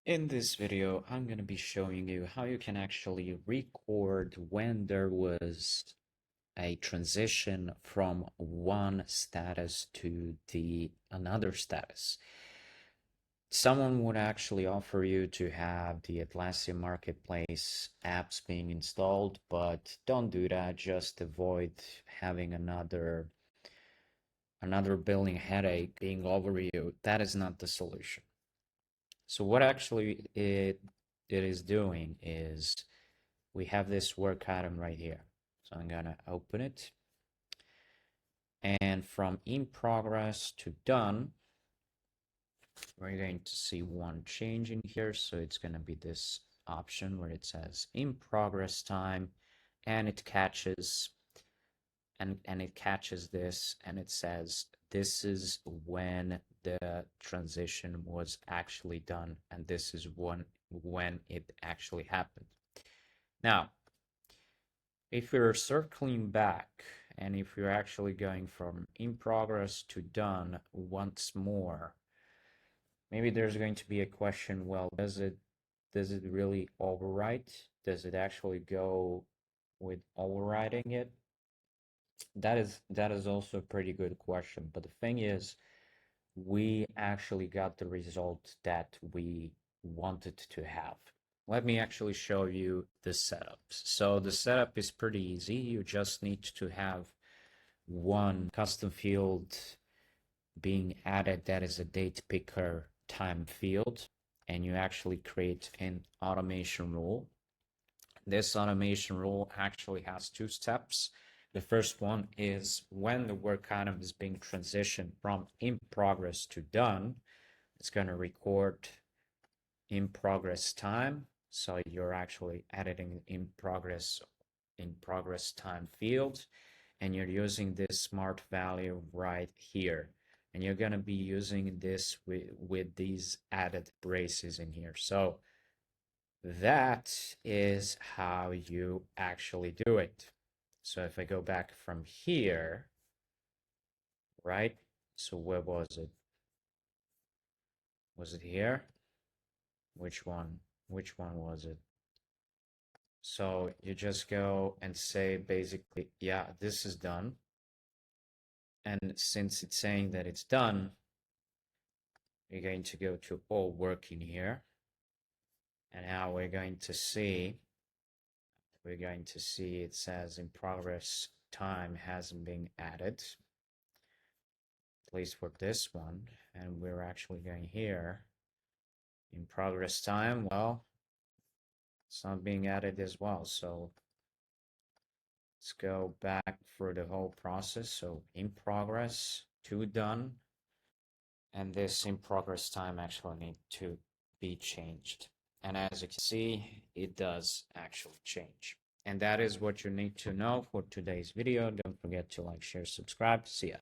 In this video, I'm going to be showing you how you can actually record when there was a transition from one status to the another status. Someone would actually offer you to have the Atlassian Marketplace apps being installed, but don't do that. Just avoid having another billing headache being over you. That is not the solution. So what actually it is doing is we have this work item right here. So I'm gonna open it, and from in progress to done, we're going to see one change in here. So it's gonna be this option where it says in progress time, and it catches it catches this, and it says this is when the transition was actually done, and this is when it actually happened. Now, if we're circling back and if we're actually going from in progress to done once more, maybe there's going to be a question, well, does it really overwrite? Does it actually go with overriding it? That is also a pretty good question. But the thing is, we actually got the result that we wanted to have. Let me actually show you the setup. So the setup is pretty easy. You just need to have one custom field being added that is a date picker time field, and you actually create an automation rule. This automation rule actually has two steps. The first one is when the work item is being transitioned from in progress to done, it's going to record in progress time. So you're actually editing in progress time field, and you're using this smart value right here. And you're going to be using this with these added braces in here. So that is how you actually do it. So if I go back from here, right? So where was it? Was it here? Which one? Which one was it? So you just go and say basically, yeah, this is done. And since it's saying that it's done, you're going to go to all work in here. And now we're going to see it says in progress time hasn't been added, at least for this one. And we're actually going here in progress time. Well, it's not being added as well. So let's go back for the whole process. So in progress to done, and this in progress time actually need to be changed. And as you can see, it does actually change. And that is what you need to know for today's video. Don't forget to like, share, subscribe. See ya.